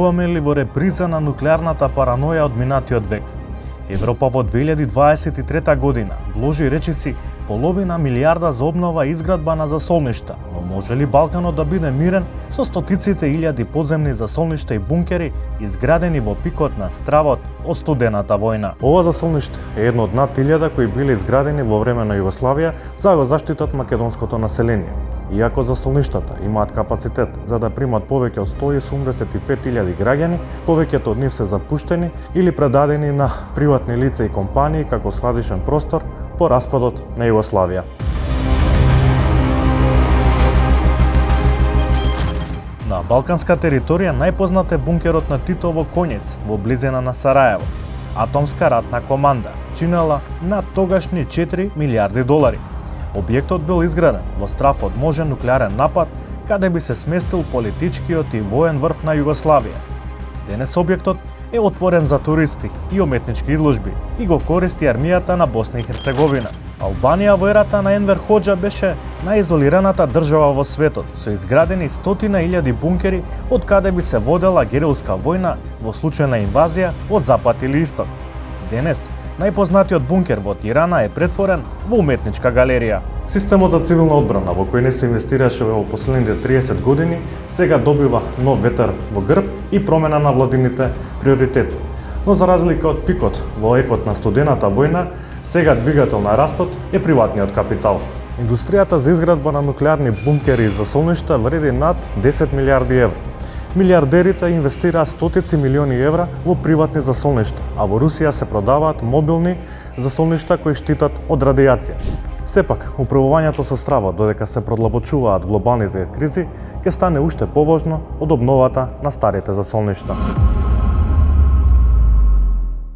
Влегуваме ли во реприза на нуклеарната параноја од минатиот век? Европа во 2023 година вложи речиси половина милиарда за обнова и изградба на засолништа, но може ли Балканот да биде мирен со стотиците илјади подземни засолништа и бункери изградени во пикот на стравот од студената војна? Ова засолниште е едно од над 1000 кои биле изградени во време на Југославија за го заштитат македонското население. Иако засолништата имаат капацитет за да примат повеќе од 175.000 граѓани, повеќето од нив се запуштени или предадени на приватни лица и компании како складишен простор по распадот на Југославија. На балканска територија најпознат е бункерот на Тито во Коњец, во близина на Сараево. Атомска ратна команда, чинела над тогашни 4 милиарди долари. Објектот бил изграден во страв од можен нуклеарен напад, каде би се сместил политичкиот и воен врв на Југославија. Денес објектот е отворен за туристи и уметнички изложби и го користи армијата на Босна и Херцеговина. Албанија во ерата на Енвер Хоџа беше најизолираната држава во светот, со изградени 100.000 бункери од каде би се водела герилска војна во случај на инвазија од запад или исток. Денес најпознатиот бункер во Тирана е претворен во уметничка галерија. Системот за цивилна одбрана во кој не се инвестираше во последните 30 години, сега добива нов ветер во грб и промена на владините приоритети. Но за разлика од пикот во екот на студената војна, сега двигател на растот е приватниот капитал. Индустријата за изградба на нуклеарни бункери и засолништа вреди над 10 милиарди евра. Милиардерите инвестираа стотици милиони евра во приватни засолништа, а во Русија се продаваат мобилни засолништа кои штитат од радијација. Сепак, управувањето со стравот, додека се продлабочуваат глобалните кризи, ќе стане уште поважно од обновата на старите засолништа.